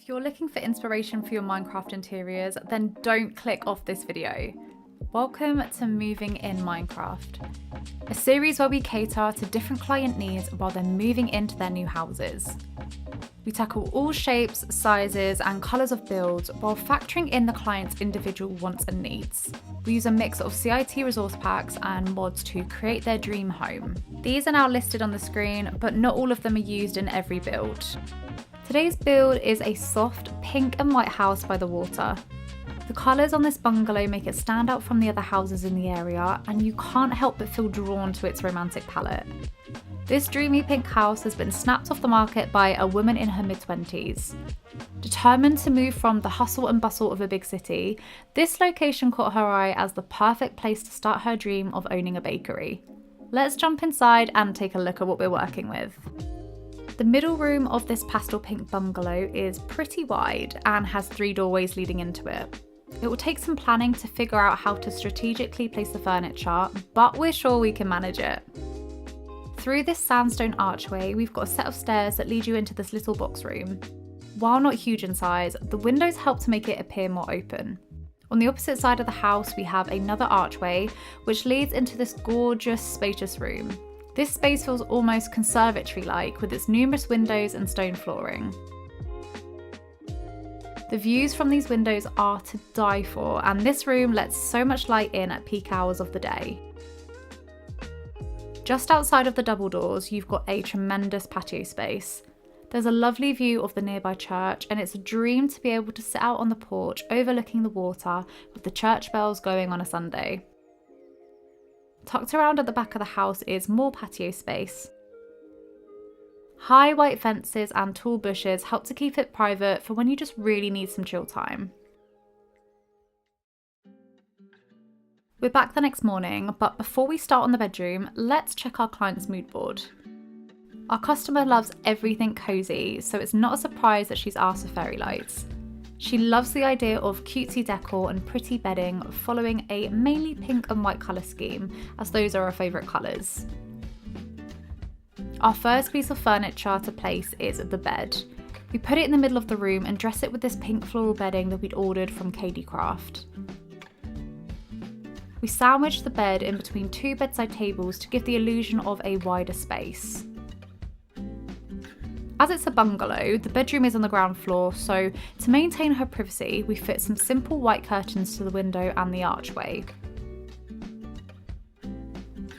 If you're looking for inspiration for your Minecraft interiors, then don't click off this video. Welcome to Moving in Minecraft, a series where we cater to different client needs while they're moving into their new houses. We tackle all shapes, sizes, and colours of builds while factoring in the client's individual wants and needs. We use a mix of CIT resource packs and mods to create their dream home. These are now listed on the screen, but not all of them are used in every build. Today's build is a soft pink and white house by the water. The colours on this bungalow make it stand out from the other houses in the area, and you can't help but feel drawn to its romantic palette. This dreamy pink house has been snapped off the market by a woman in her mid-20s. Determined to move from the hustle and bustle of a big city, this location caught her eye as the perfect place to start her dream of owning a bakery. Let's jump inside and take a look at what we're working with. The middle room of this pastel pink bungalow is pretty wide and has 3 doorways leading into it. It will take some planning to figure out how to strategically place the furniture, but we're sure we can manage it. Through this sandstone archway, we've got a set of stairs that lead you into this little box room. While not huge in size, the windows help to make it appear more open. On the opposite side of the house, we have another archway, which leads into this gorgeous, spacious room. This space feels almost conservatory-like with its numerous windows and stone flooring. The views from these windows are to die for, and this room lets so much light in at peak hours of the day. Just outside of the double doors, you've got a tremendous patio space. There's a lovely view of the nearby church, and it's a dream to be able to sit out on the porch overlooking the water with the church bells going on a Sunday. Tucked around at the back of the house is more patio space. High white fences and tall bushes help to keep it private for when you just really need some chill time. We're back the next morning, but before we start on the bedroom, let's check our client's mood board. Our customer loves everything cozy, so it's not a surprise that she's asked for fairy lights. She loves the idea of cutesy decor and pretty bedding following a mainly pink and white colour scheme, as those are her favourite colours. Our first piece of furniture to place is the bed. We put it in the middle of the room and dress it with this pink floral bedding that we'd ordered from Kaydicraft. We sandwiched the bed in between 2 bedside tables to give the illusion of a wider space. As it's a bungalow, the bedroom is on the ground floor, so to maintain her privacy, we fit some simple white curtains to the window and the archway.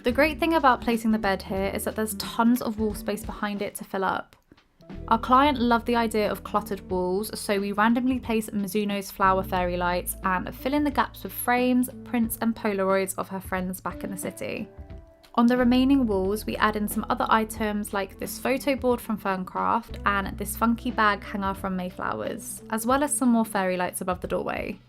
The great thing about placing the bed here is that there's tons of wall space behind it to fill up. Our client loved the idea of cluttered walls, so we randomly place Mizuno's flower fairy lights and fill in the gaps with frames, prints and Polaroids of her friends back in the city. On the remaining walls, we add in some other items like this photo board from Ferncraft and this funky bag hanger from Maeflowers, as well as some more fairy lights above the doorway.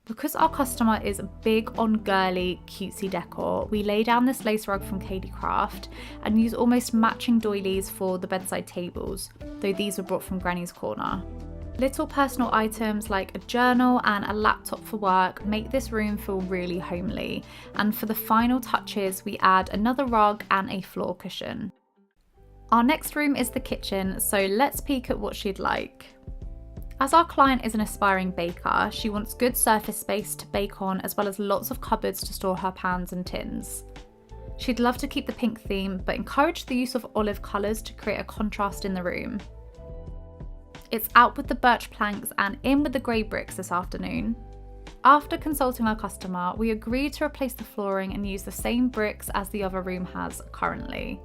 Because our customer is big on girly, cutesy decor, we lay down this lace rug from Kaydicraft and use almost matching doilies for the bedside tables, though these were brought from Granny's Corner. Little personal items like a journal and a laptop for work make this room feel really homely, and for the final touches we add another rug and a floor cushion. Our next room is the kitchen, so let's peek at what she'd like. As our client is an aspiring baker, she wants good surface space to bake on as well as lots of cupboards to store her pans and tins. She'd love to keep the pink theme, but encourage the use of olive colours to create a contrast in the room. It's out with the birch planks and in with the grey bricks this afternoon. After consulting our customer, we agreed to replace the flooring and use the same bricks as the other room has currently.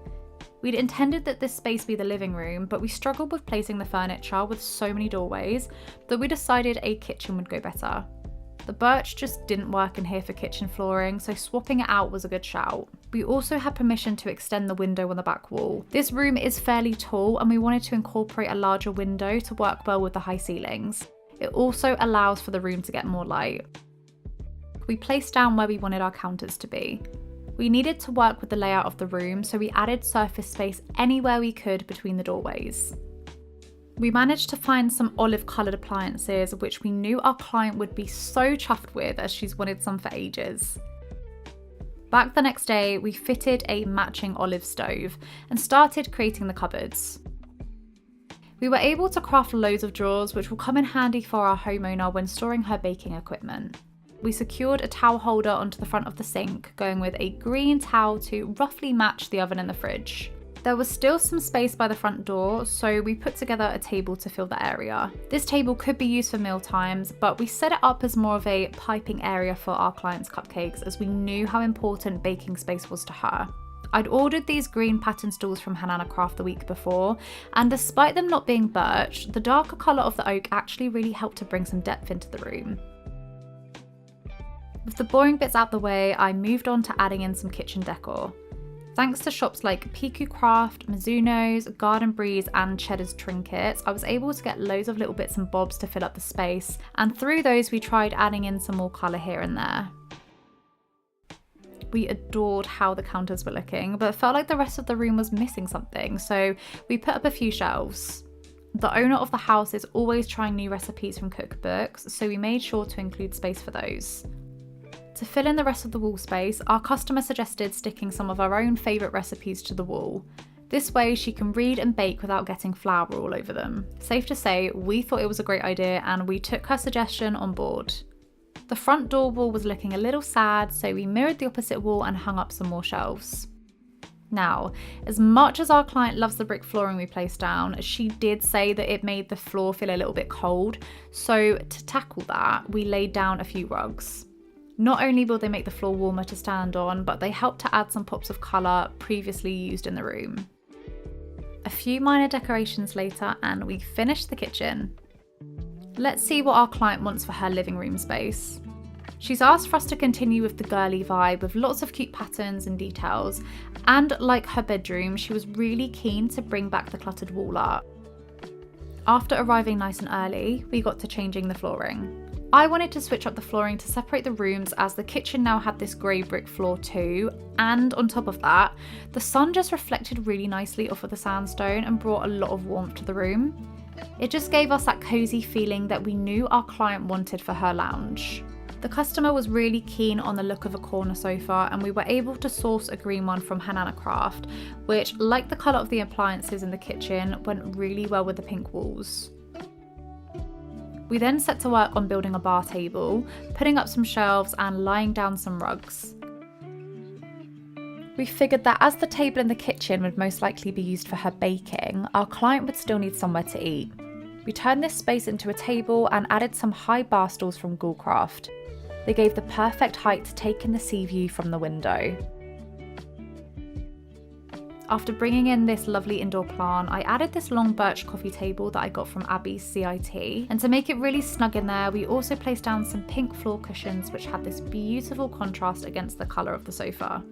We'd intended that this space be the living room, but we struggled with placing the furniture with so many doorways that we decided a kitchen would go better. The birch just didn't work in here for kitchen flooring, so swapping it out was a good shout. We also had permission to extend the window on the back wall. This room is fairly tall and we wanted to incorporate a larger window to work well with the high ceilings. It also allows for the room to get more light. We placed down where we wanted our counters to be. We needed to work with the layout of the room, so we added surface space anywhere we could between the doorways. We managed to find some olive coloured appliances, which we knew our client would be so chuffed with as she's wanted some for ages. Back the next day, we fitted a matching olive stove and started creating the cupboards. We were able to craft loads of drawers which will come in handy for our homeowner when storing her baking equipment. We secured a towel holder onto the front of the sink, going with a green towel to roughly match the oven and the fridge. There was still some space by the front door, so we put together a table to fill the area. This table could be used for meal times, but we set it up as more of a piping area for our clients' cupcakes as we knew how important baking space was to her. I'd ordered these green pattern stools from Hananacraft the week before, and despite them not being birch, the darker colour of the oak actually really helped to bring some depth into the room. With the boring bits out the way, I moved on to adding in some kitchen decor. Thanks to shops like Ikuyuk, Mizuno's, Garden Breeze and Cheddar's trinkets, I was able to get loads of little bits and bobs to fill up the space, and through those we tried adding in some more colour here and there. We adored how the counters were looking, but felt like the rest of the room was missing something, so we put up a few shelves. The owner of the house is always trying new recipes from cookbooks, so we made sure to include space for those. To fill in the rest of the wall space, our customer suggested sticking some of her own favourite recipes to the wall. This way she can read and bake without getting flour all over them. Safe to say, we thought it was a great idea and we took her suggestion on board. The front door wall was looking a little sad, so we mirrored the opposite wall and hung up some more shelves. Now, as much as our client loves the brick flooring we placed down, she did say that it made the floor feel a little bit cold, so to tackle that, we laid down a few rugs. Not only will they make the floor warmer to stand on, but they help to add some pops of colour previously used in the room. A few minor decorations later and we finished the kitchen. Let's see what our client wants for her living room space. She's asked for us to continue with the girly vibe with lots of cute patterns and details, and like her bedroom, she was really keen to bring back the cluttered wall art. After arriving nice and early, we got to changing the flooring. I wanted to switch up the flooring to separate the rooms as the kitchen now had this grey brick floor too, and on top of that, the sun just reflected really nicely off of the sandstone and brought a lot of warmth to the room. It just gave us that cosy feeling that we knew our client wanted for her lounge. The customer was really keen on the look of a corner sofa, and we were able to source a green one from Hananacraft, which, like the colour of the appliances in the kitchen, went really well with the pink walls. We then set to work on building a bar table, putting up some shelves and lying down some rugs. We figured that as the table in the kitchen would most likely be used for her baking, our client would still need somewhere to eat. We turned this space into a table and added some high bar stools from Ghoulcraft. They gave the perfect height to take in the sea view from the window. After bringing in this lovely indoor plant, I added this long birch coffee table that I got from Abbie CIT, and to make it really snug in there, we also placed down some pink floor cushions which had this beautiful contrast against the colour of the sofa.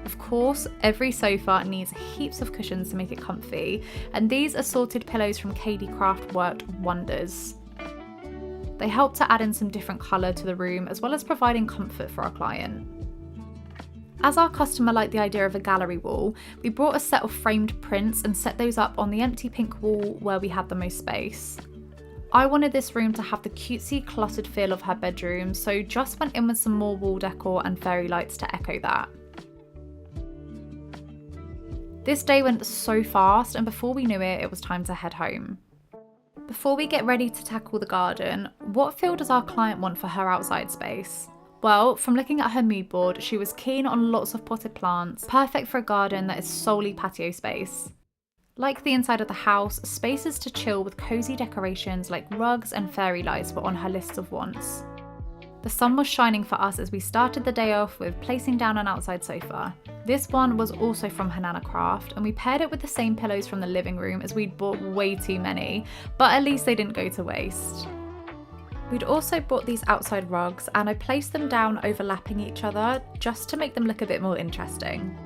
Of course, every sofa needs heaps of cushions to make it comfy, and these assorted pillows from Kaydicraft worked wonders. They helped to add in some different colour to the room, as well as providing comfort for our client. As our customer liked the idea of a gallery wall, we brought a set of framed prints and set those up on the empty pink wall where we had the most space. I wanted this room to have the cutesy, cluttered feel of her bedroom, so just went in with some more wall decor and fairy lights to echo that. This day went so fast, and before we knew it, it was time to head home. Before we get ready to tackle the garden, what feel does our client want for her outside space? Well, from looking at her mood board, she was keen on lots of potted plants, perfect for a garden that is solely patio space. Like the inside of the house, spaces to chill with cosy decorations like rugs and fairy lights were on her list of wants. The sun was shining for us as we started the day off with placing down an outside sofa. This one was also from Hananacraft, and we paired it with the same pillows from the living room as we'd bought way too many, but at least they didn't go to waste. We'd also bought these outside rugs, and I placed them down overlapping each other just to make them look a bit more interesting.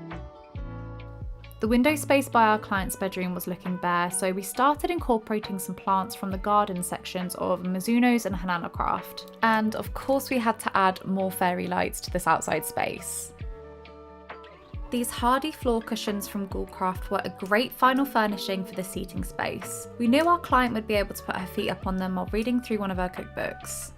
The window space by our client's bedroom was looking bare, so we started incorporating some plants from the garden sections of Mizuno's and Hananacraft. And of course we had to add more fairy lights to this outside space. These hardy floor cushions from Ghoulcraft were a great final furnishing for the seating space. We knew our client would be able to put her feet up on them while reading through one of her cookbooks.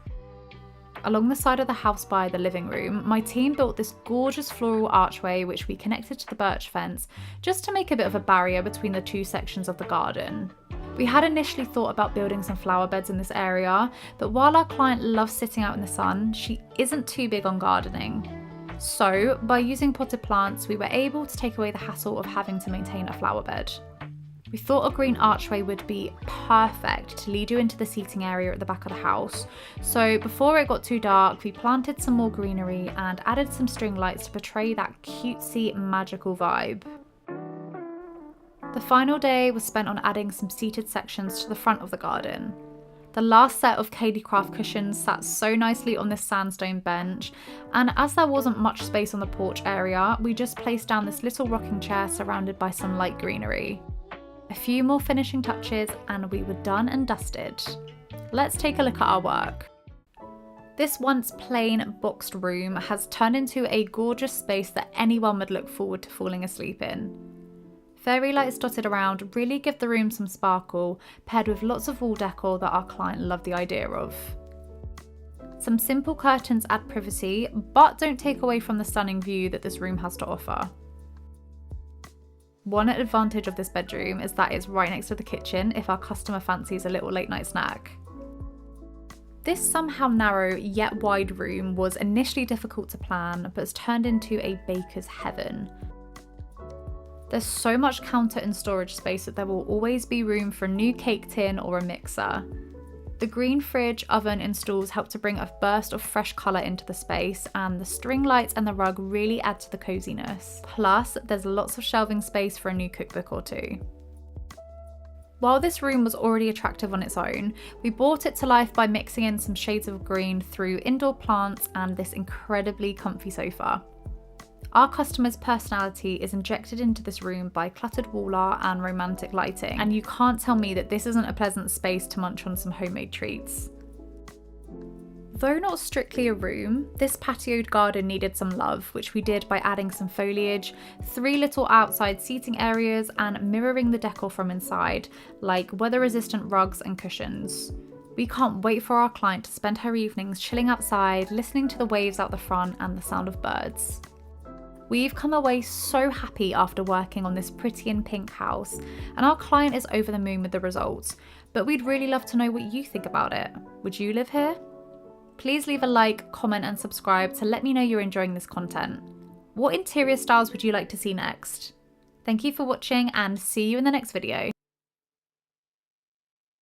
Along the side of the house by the living room, my team built this gorgeous floral archway which we connected to the birch fence just to make a bit of a barrier between the two sections of the garden. We had initially thought about building some flower beds in this area, but while our client loves sitting out in the sun, she isn't too big on gardening. So, by using potted plants, we were able to take away the hassle of having to maintain a flower bed. We thought a green archway would be perfect to lead you into the seating area at the back of the house. So before it got too dark, we planted some more greenery and added some string lights to portray that cutesy, magical vibe. The final day was spent on adding some seated sections to the front of the garden. The last set of Kaydicraft cushions sat so nicely on this sandstone bench, and as there wasn't much space on the porch area, we just placed down this little rocking chair surrounded by some light greenery. A few more finishing touches and we were done and dusted. Let's take a look at our work. This once plain boxed room has turned into a gorgeous space that anyone would look forward to falling asleep in. Fairy lights dotted around really give the room some sparkle, paired with lots of wall decor that our client loved the idea of. Some simple curtains add privacy, but don't take away from the stunning view that this room has to offer. One advantage of this bedroom is that it's right next to the kitchen if our customer fancies a little late night snack. This somehow narrow yet wide room was initially difficult to plan, but has turned into a baker's heaven. There's so much counter and storage space that there will always be room for a new cake tin or a mixer. The green fridge, oven and stools help to bring a burst of fresh colour into the space, and the string lights and the rug really add to the coziness. Plus, there's lots of shelving space for a new cookbook or two. While this room was already attractive on its own, we brought it to life by mixing in some shades of green through indoor plants and this incredibly comfy sofa. Our customer's personality is injected into this room by cluttered wall art and romantic lighting, and you can't tell me that this isn't a pleasant space to munch on some homemade treats. Though not strictly a room, this patioed garden needed some love, which we did by adding some foliage, 3 little outside seating areas, and mirroring the decor from inside, like weather-resistant rugs and cushions. We can't wait for our client to spend her evenings chilling outside, listening to the waves out the front and the sound of birds. We've come away so happy after working on this pretty and pink house, and our client is over the moon with the results, but we'd really love to know what you think about it. Would you live here? Please leave a like, comment and subscribe to let me know you're enjoying this content. What interior styles would you like to see next? Thank you for watching and see you in the next video.